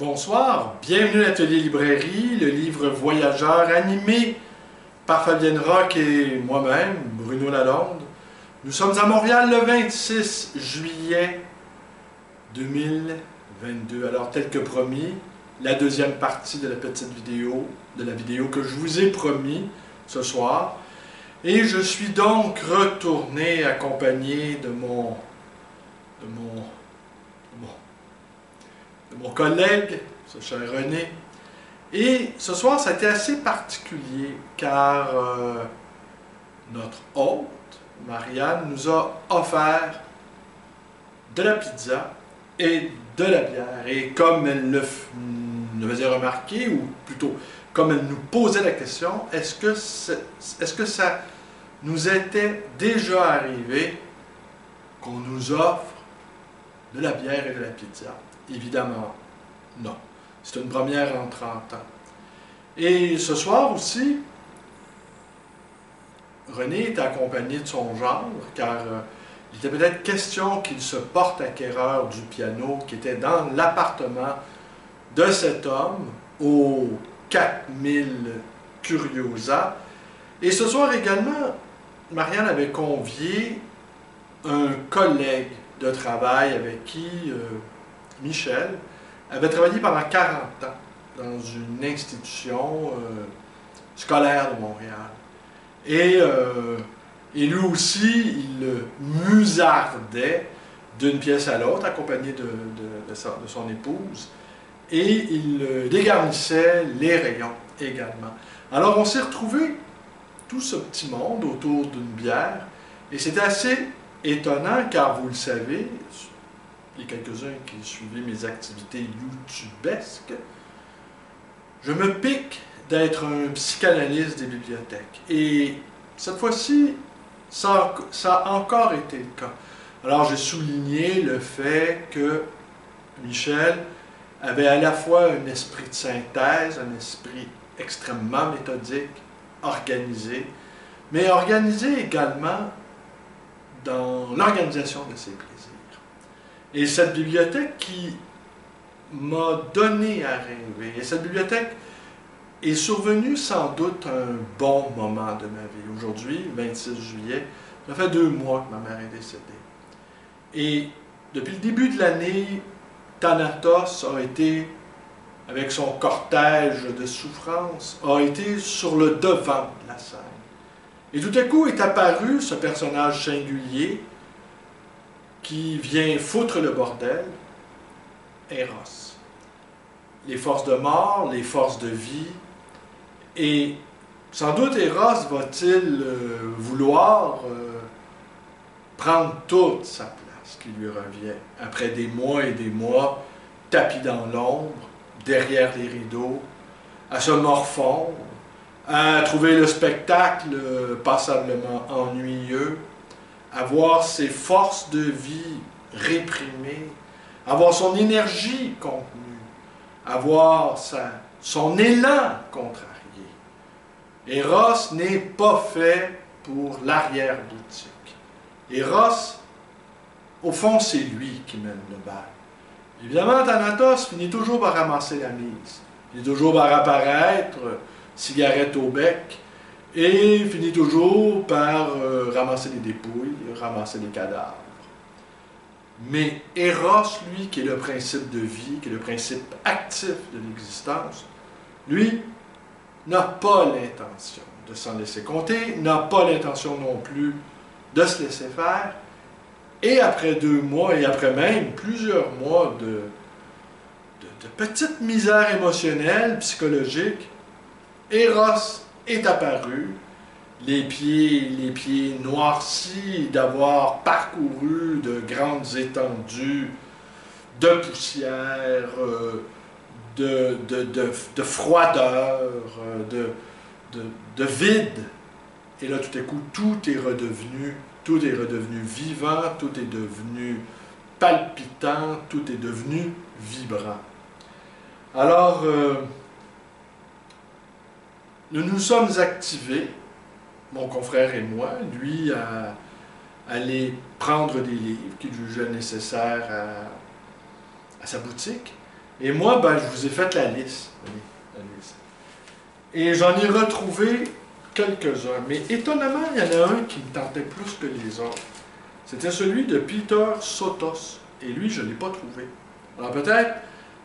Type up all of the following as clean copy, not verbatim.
Bonsoir, bienvenue à l'Atelier Librairie, le livre voyageur animé par Fabienne Roch et moi-même, Bruno Lalonde. Nous sommes à Montréal le 26 juillet 2022. Alors, tel que promis, la deuxième partie de la petite vidéo, de la vidéo que je vous ai promis ce soir. Et je suis donc retourné accompagné de mon collègue, ce cher René. Et ce soir, ça a été assez particulier car notre hôte, Marianne, nous a offert de la pizza et de la bière. Et comme elle nous faisait remarquer, ou plutôt comme elle nous posait la question, est-ce que ça nous était déjà arrivé qu'on nous offre de la bière et de la pizza? Évidemment, non. C'est une première en 30 ans. Et ce soir aussi, René est accompagné de son gendre, car il était peut-être question qu'il se porte acquéreur du piano qui était dans l'appartement de cet homme au 4000 Curiosa. Et ce soir également, Marianne avait convié un collègue de travail avec qui Michel avait travaillé pendant 40 ans dans une institution scolaire de Montréal. Et lui aussi, il musardait d'une pièce à l'autre, accompagné de son épouse, et il dégarnissait les rayons également. Alors on s'est retrouvés, tout ce petit monde, autour d'une bière, et c'était assez étonnant, car vous le savez, les quelques-uns qui suivaient mes activités youtubesques, je me pique d'être un psychanalyste des bibliothèques. Et cette fois-ci, ça a encore été le cas. Alors j'ai souligné le fait que Michel avait à la fois un esprit de synthèse, un esprit extrêmement méthodique, organisé, mais organisé également dans l'organisation de ses plaisirs. Et cette bibliothèque qui m'a donné à rêver, et cette bibliothèque est survenue sans doute à un bon moment de ma vie. Aujourd'hui, 26 juillet, ça fait 2 mois que ma mère est décédée. Et depuis le début de l'année, Thanatos a été, avec son cortège de souffrance, a été sur le devant de la scène. Et tout à coup est apparu ce personnage singulier qui vient foutre le bordel, Eros. Les forces de mort, les forces de vie, et sans doute Eros va-t-il vouloir prendre toute sa place qui lui revient, après des mois et des mois tapis dans l'ombre, derrière les rideaux, à se morfondre, à trouver le spectacle passablement ennuyeux, à voir ses forces de vie réprimées, à voir son énergie contenue, à voir son élan contrarié. Eros n'est pas fait pour l'arrière-boutique. Eros, au fond, c'est lui qui mène le bal. Évidemment, Thanatos finit toujours par ramasser la mise. Il finit toujours par apparaître, cigarette au bec, et finit toujours par ramasser les dépouilles, ramasser les cadavres. Mais Eros, lui, qui est le principe de vie, qui est le principe actif de l'existence, lui, n'a pas l'intention de s'en laisser compter, n'a pas l'intention non plus de se laisser faire. Et après 2 mois, et après même plusieurs mois de petite misère émotionnelle, psychologique, Eros est apparu, les pieds noircis d'avoir parcouru de grandes étendues de poussière, de froideur, de vide. Et là, tout à coup, tout est redevenu vivant, tout est devenu palpitant, tout est devenu vibrant. Alors, nous nous sommes activés, mon confrère et moi, lui à aller prendre des livres qu'il jugeait nécessaires à sa boutique, Et moi, ben, je vous ai fait la liste. Oui, la liste. Et j'en ai retrouvé quelques-uns. Mais étonnamment, il y en a un qui me tentait plus que les autres. C'était celui de Peter Sotos. Et lui, je ne l'ai pas trouvé. Alors peut-être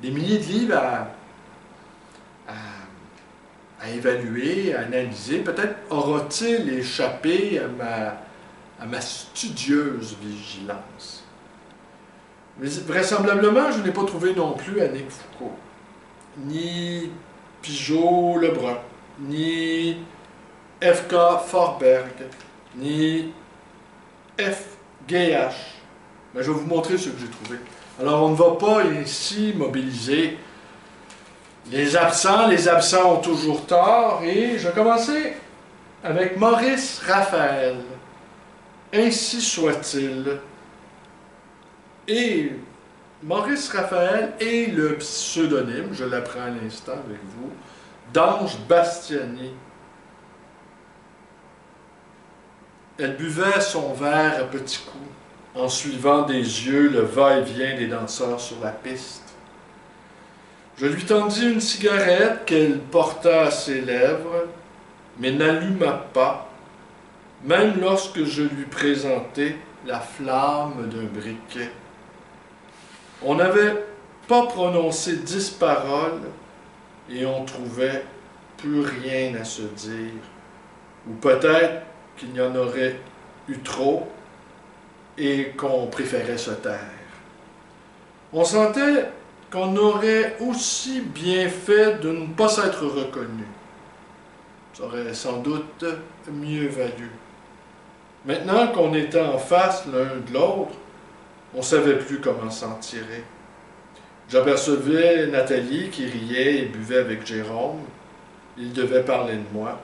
des milliers de livres à évaluer, à analyser. Peut-être aura-t-il échappé à ma studieuse vigilance. Mais vraisemblablement, je n'ai pas trouvé non plus Annick Foucault, ni Pigeot-Lebrun, ni F.K. Forberg, ni F. G.H. Mais je vais vous montrer ce que j'ai trouvé. Alors, on ne va pas ici mobiliser les absents ont toujours tort, et je vais commencer avec Maurice Raphaël. Ainsi soit-il. Et Maurice Raphaël est le pseudonyme, je l'apprends à l'instant avec vous, d'Ange Bastiani. Elle buvait son verre à petits coups, en suivant des yeux le va-et-vient des danseurs sur la piste. Je lui tendis une cigarette qu'elle porta à ses lèvres, mais n'alluma pas, même lorsque je lui présentai la flamme d'un briquet. On n'avait pas prononcé 10 paroles et on trouvait plus rien à se dire. Ou peut-être qu'il y en aurait eu trop et qu'on préférait se taire. On sentait qu'on aurait aussi bien fait de ne pas s'être reconnu. Ça aurait sans doute mieux valu. Maintenant qu'on était en face l'un de l'autre, on ne savait plus comment s'en tirer. J'apercevais Nathalie qui riait et buvait avec Jérôme. Il devait parler de moi.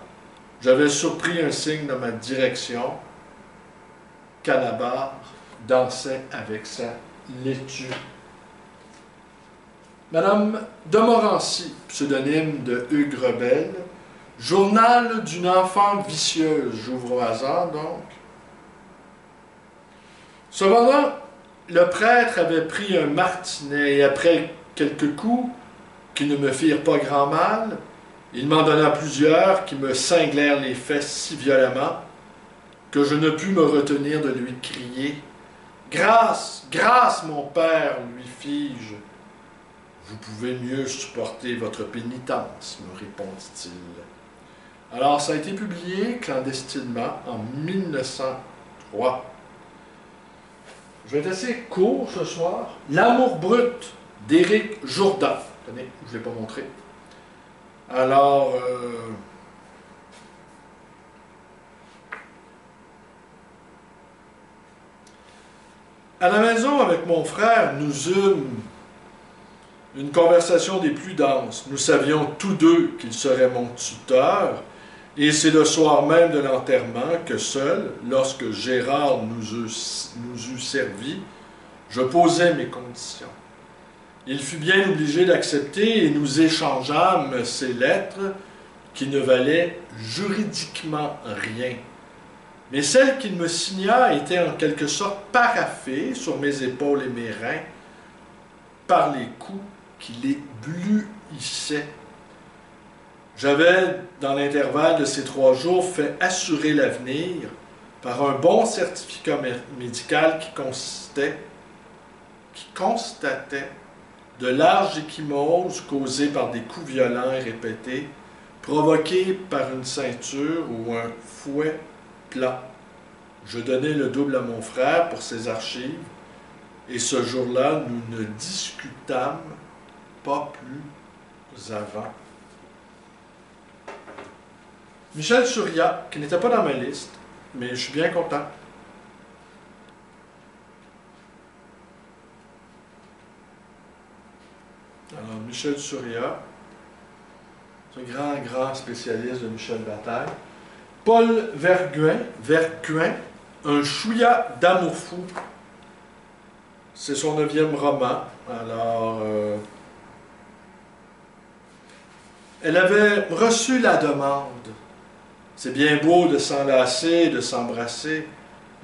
J'avais surpris un signe dans ma direction. Canabar dansait avec sa laitue. Madame de Morancy, pseudonyme de Hugues Rebelle, journal d'une enfant vicieuse, j'ouvre au hasard donc. Cependant, le prêtre avait pris un martinet et après quelques coups qui ne me firent pas grand mal, il m'en donna plusieurs qui me cinglèrent les fesses si violemment que je ne pus me retenir de lui crier « Grâce, grâce, mon père, lui fis-je. Vous pouvez mieux supporter votre pénitence, me répondit-il. » Alors, ça a été publié clandestinement en 1903. Je vais être assez court ce soir. L'amour brut d'Éric Jourdan. Tenez, je ne l'ai pas montré. Alors, à la maison, avec mon frère, nous eûmes une conversation des plus denses. Nous savions tous deux qu'il serait mon tuteur, et c'est le soir même de l'enterrement que seul, lorsque Gérard nous eut servi, je posai mes conditions. Il fut bien obligé d'accepter et nous échangeâmes ces lettres qui ne valaient juridiquement rien. Mais celle qu'il me signa était en quelque sorte paraffée sur mes épaules et mes reins par les coups qui les bluissaient. J'avais, dans l'intervalle de ces 3 jours, fait assurer l'avenir par un bon certificat médical qui constatait de larges ecchymoses causées par des coups violents et répétés, provoqués par une ceinture ou un fouet plat. Je donnai le double à mon frère pour ses archives, et ce jour-là, nous ne discutâmes pas plus avant. Michel Surya, qui n'était pas dans ma liste, mais je suis bien content. Alors, Michel Surya, c'est un grand spécialiste de Michel Bataille. Paul Verguin, un chouïa d'amour fou. C'est son 9e roman. Alors, elle avait reçu la demande. C'est bien beau de s'enlacer et de s'embrasser,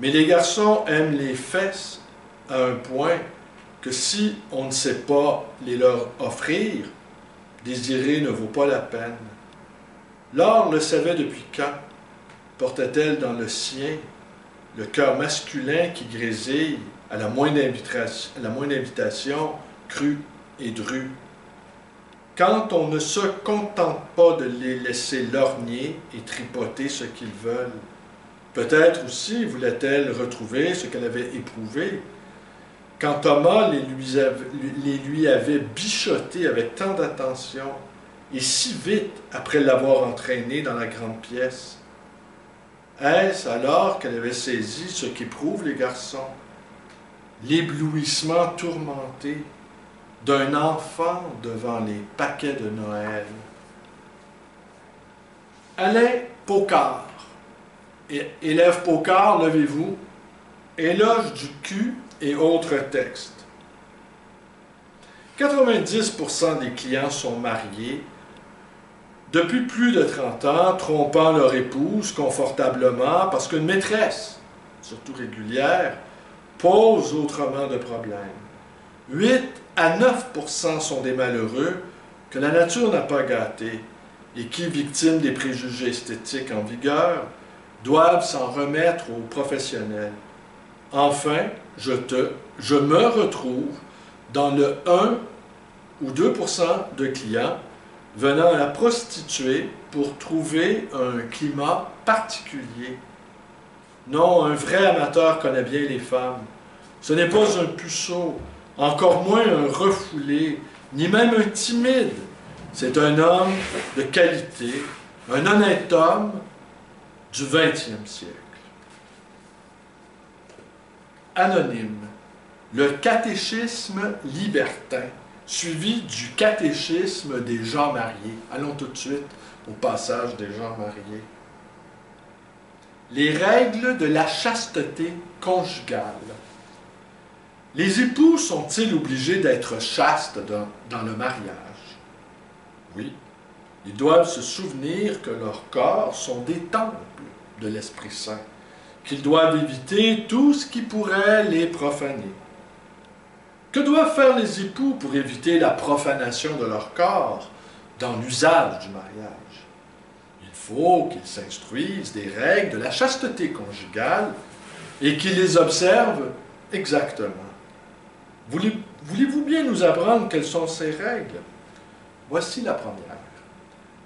mais les garçons aiment les fesses à un point que si on ne sait pas les leur offrir, désirer ne vaut pas la peine. Laure le savait depuis quand? Portait-elle dans le sien le cœur masculin qui grésille à la moindre invitation, crue et drue? Quand on ne se contente pas de les laisser lorgner et tripoter ce qu'ils veulent, peut-être aussi voulait-elle retrouver ce qu'elle avait éprouvé. Quand Thomas les lui avait bichotés avec tant d'attention, et si vite après l'avoir entraîné dans la grande pièce. Est-ce alors qu'elle avait saisi ce qu'éprouvent les garçons? L'éblouissement tourmenté d'un enfant devant les paquets de Noël. Alain Pocard, élève Pocard, levez-vous, éloge du cul et autres textes. 90% des clients sont mariés depuis plus de 30 ans, trompant leur épouse confortablement parce qu'une maîtresse, surtout régulière, pose autrement de problèmes. 8 à 9% sont des malheureux que la nature n'a pas gâtés et qui, victimes des préjugés esthétiques en vigueur, doivent s'en remettre aux professionnels. Enfin, je me retrouve dans le 1 ou 2% de clients venant à la prostituée pour trouver un climat particulier. Non, un vrai amateur connaît bien les femmes. Ce n'est pas un puceau, encore moins un refoulé, ni même un timide. C'est un homme de qualité, un honnête homme du XXe siècle. Anonyme, le catéchisme libertin, suivi du catéchisme des gens mariés. Allons tout de suite au passage des gens mariés. Les règles de la chasteté conjugale. Les époux sont-ils obligés d'être chastes dans le mariage? Oui. Ils doivent se souvenir que leurs corps sont des temples de l'Esprit Saint, qu'ils doivent éviter tout ce qui pourrait les profaner. Que doivent faire les époux pour éviter la profanation de leur corps dans l'usage du mariage? Il faut qu'ils s'instruisent des règles de la chasteté conjugale et qu'ils les observent exactement. Voulez-vous bien nous apprendre quelles sont ces règles? Voici la première.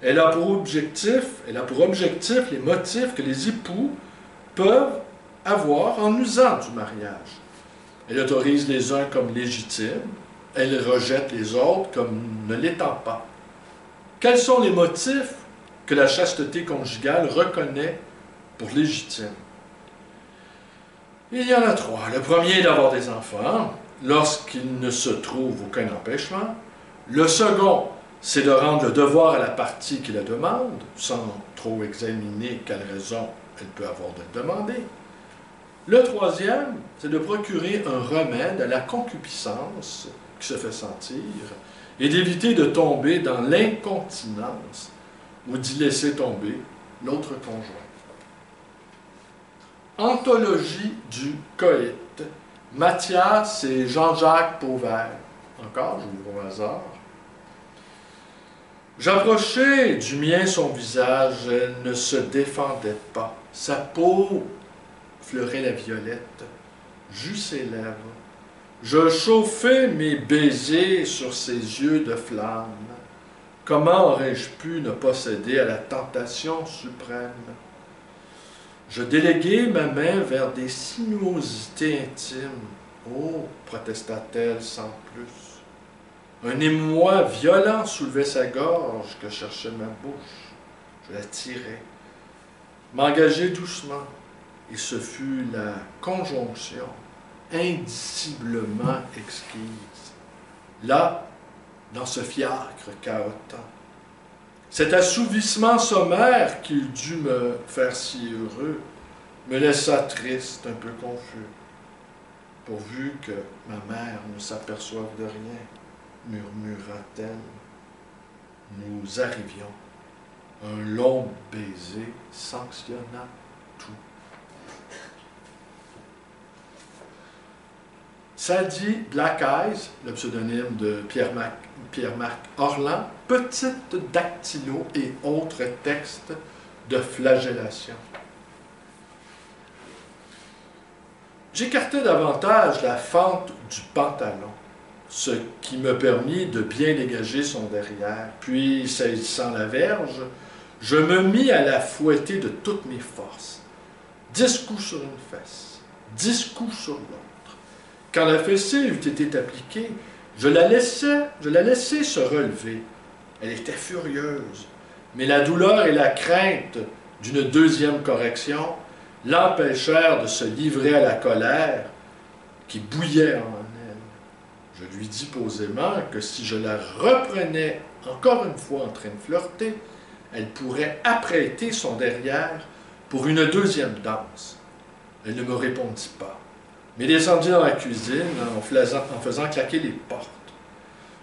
Elle a pour objectif les motifs que les époux peuvent avoir en usant du mariage. Elle autorise les uns comme légitimes, elle rejette les autres comme ne l'étant pas. Quels sont les motifs que la chasteté conjugale reconnaît pour légitimes? Il y en a 3. Le premier est d'avoir des enfants, lorsqu'il ne se trouve aucun empêchement. Le second, c'est de rendre le devoir à la partie qui la demande, sans trop examiner quelle raison elle peut avoir de le demander. Le troisième, c'est de procurer un remède à la concupiscence qui se fait sentir et d'éviter de tomber dans l'incontinence ou d'y laisser tomber l'autre conjoint. Anthologie du coït. Mathias et Jean-Jacques Pauvert. Encore, j'ouvre au hasard. J'approchai du mien son visage, elle ne se défendait pas. Sa peau fleurait la violette, j'eus ses lèvres. Je chauffai mes baisers sur ses yeux de flamme. Comment aurais-je pu ne pas céder à la tentation suprême? Je déléguai ma main vers des sinuosités intimes. Oh, protesta-t-elle sans plus. Un émoi violent soulevait sa gorge que cherchait ma bouche. Je la tirai, m'engageai doucement, et ce fut la conjonction indiciblement exquise. Là, dans ce fiacre cahotant, cet assouvissement sommaire qui eût dû me faire si heureux me laissa triste, un peu confus, pourvu que ma mère ne s'aperçoive de rien, murmura-t-elle. Nous arrivions. Un long baiser sanctionna tout. Sadie Black Eyes, le pseudonyme de Pierre-Marc Orland, Petite dactylo et autres textes de flagellation. J'écartai davantage la fente du pantalon, ce qui me permit de bien dégager son derrière. Puis, saisissant la verge, je me mis à la fouetter de toutes mes forces. 10 coups sur une fesse, 10 coups sur l'autre. Quand la fessée eut été appliquée, je la laissai se relever. Elle était furieuse, mais la douleur et la crainte d'une deuxième correction l'empêchèrent de se livrer à la colère qui bouillait en elle. Je lui dis posément que si je la reprenais encore une fois en train de flirter, elle pourrait apprêter son derrière pour une deuxième danse. Elle ne me répondit pas, mais descendit dans la cuisine en faisant claquer les portes.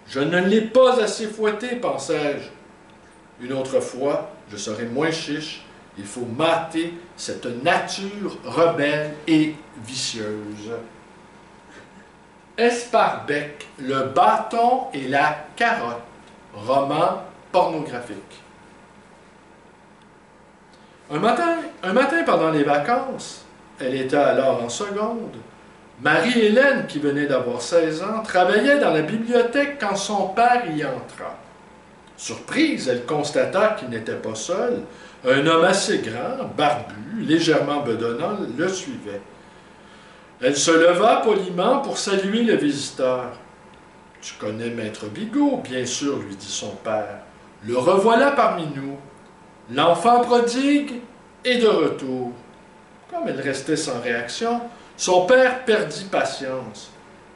Je ne l'ai pas assez fouetté, pensai-je. Une autre fois, je serai moins chiche. Il faut mater cette nature rebelle et vicieuse. Esparbec, le bâton et la carotte, roman pornographique. Un matin pendant les vacances, elle était alors en seconde, Marie-Hélène, qui venait d'avoir 16 ans, travaillait dans la bibliothèque quand son père y entra. Surprise, elle constata qu'il n'était pas seul. Un homme assez grand, barbu, légèrement bedonnant, le suivait. Elle se leva poliment pour saluer le visiteur. « Tu connais Maître Bigot, bien sûr, lui dit son père. Le revoilà parmi nous. L'enfant prodigue est de retour. » Comme elle restait sans réaction, son père perdit patience.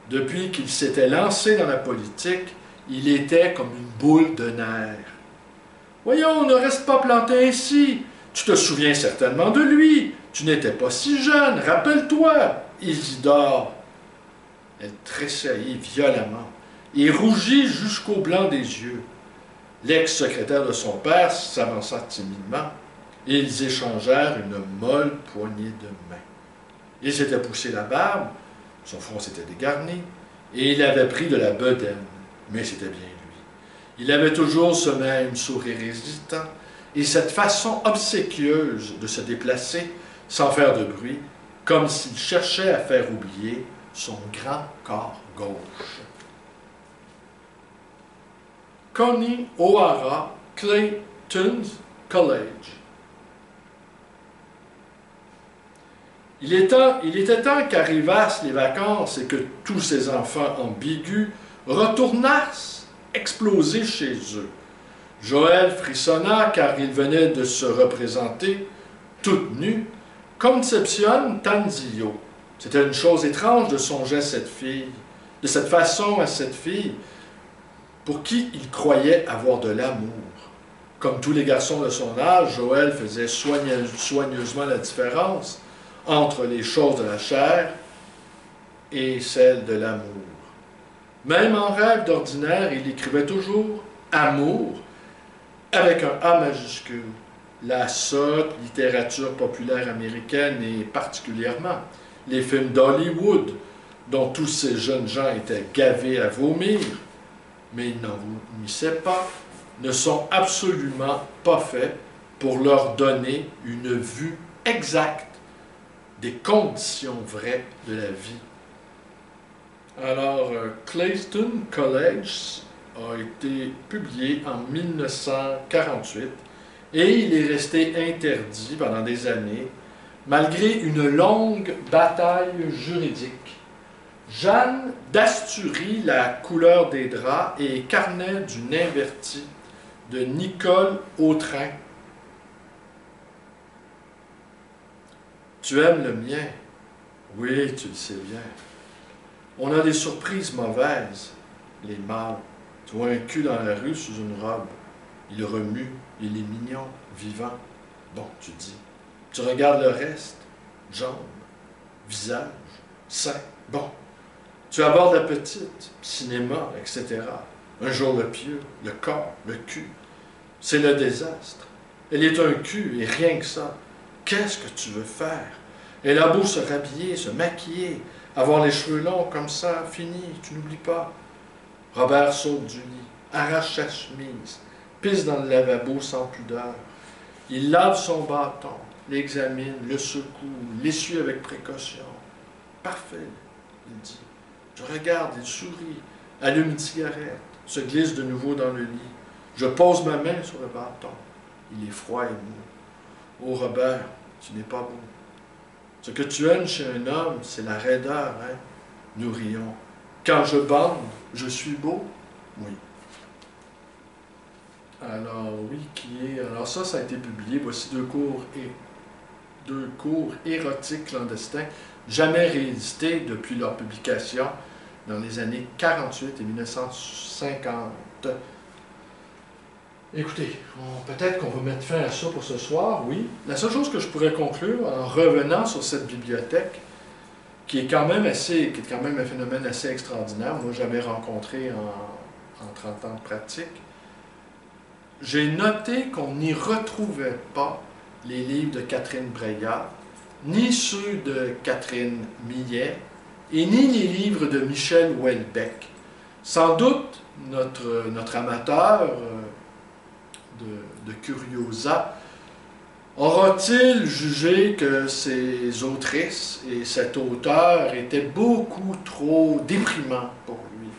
Depuis qu'il s'était lancé dans la politique, il était comme une boule de nerfs. « Voyons, ne reste pas planté ainsi. Tu te souviens certainement de lui. Tu n'étais pas si jeune. Rappelle-toi, Isidore. » Elle tressaillit violemment et rougit jusqu'au blanc des yeux. L'ex-secrétaire de son père s'avança timidement et ils échangèrent une molle poignée de main. Il s'était poussé la barbe, son front s'était dégarni et il avait pris de la bedaine, mais c'était bien lui. Il avait toujours ce même sourire hésitant et cette façon obséquieuse de se déplacer sans faire de bruit, comme s'il cherchait à faire oublier son grand corps gauche. Connie O'Hara, Clayton's College. Il était temps qu'arrivassent les vacances et que tous ces enfants ambigus retournassent exploser chez eux. Joël frissonna car il venait de se représenter, toute nue, Concepcion Tanzillo. C'était une chose étrange de songer à cette fille, de cette façon à cette fille, pour qui il croyait avoir de l'amour. Comme tous les garçons de son âge, Joël faisait soigneusement la différence entre les choses de la chair et celles de l'amour. Même en rêve d'ordinaire, il écrivait toujours « amour » avec un A majuscule. La sotte littérature populaire américaine et particulièrement les films d'Hollywood, dont tous ces jeunes gens étaient gavés à vomir, mais ils n'en vomissaient pas, ne sont absolument pas faits pour leur donner une vue exacte des conditions vraies de la vie. Alors, Clayton College a été publié en 1948 et il est resté interdit pendant des années, malgré une longue bataille juridique. Jeanne d'Asturie, La couleur des draps et Carnet d'une invertie de Nicole Autrin. Tu aimes le mien? Oui, tu le sais bien. On a des surprises mauvaises, les mâles. Tu vois un cul dans la rue sous une robe. Il remue, il est mignon, vivant. Bon, tu dis. Tu regardes le reste, jambes, visage, sein. Bon, tu abordes la petite, cinéma, etc. Un jour le pieu, le corps, le cul. C'est le désastre. Elle est un cul et rien que ça. Qu'est-ce que tu veux faire? Elle a beau se rhabiller, se maquiller, avoir les cheveux longs comme ça, fini, tu n'oublies pas. Robert saute du lit, arrache sa chemise, pisse dans le lavabo sans pudeur. Il lave son bâton, l'examine, le secoue, l'essuie avec précaution. Parfait, il dit. Je regarde, il sourit, allume une cigarette, se glisse de nouveau dans le lit. Je pose ma main sur le bâton. Il est froid et mou. Oh Robert, tu n'es pas beau. Ce que tu aimes chez un homme, c'est la raideur, hein? Nous rions. Quand je bande, je suis beau? Oui. Alors, oui, alors ça a été publié. Voici deux cours érotiques clandestins, jamais réédités depuis leur publication dans les années 48 et 1950. Écoutez, peut-être qu'on va mettre fin à ça pour ce soir, oui. La seule chose que je pourrais conclure en revenant sur cette bibliothèque, qui est quand même un phénomène assez extraordinaire, moi jamais rencontré en 30 ans de pratique, j'ai noté qu'on n'y retrouvait pas les livres de Catherine Breillat, ni ceux de Catherine Millet, et ni les livres de Michel Houellebecq. Sans doute, notre amateur de Curiosa aura-t-il jugé que ces autrices et cet auteur étaient beaucoup trop déprimants pour lui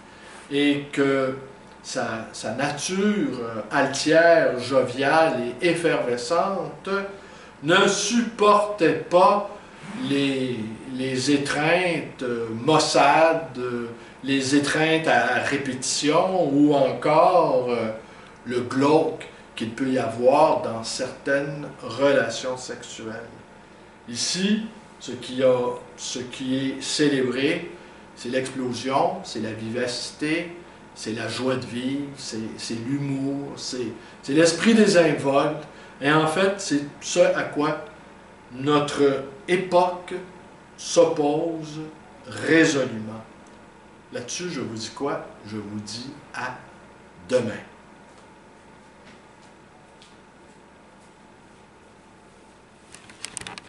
et que sa nature altière, joviale et effervescente ne supportait pas les étreintes maussades, les étreintes à répétition ou encore le glauque qu'il peut y avoir dans certaines relations sexuelles. Ici, ce qui est célébré, c'est l'explosion, c'est la vivacité, c'est la joie de vivre, c'est l'humour, c'est l'esprit désinvolte. Et en fait, c'est ce à quoi notre époque s'oppose résolument. Là-dessus, je vous dis quoi? Je vous dis à demain.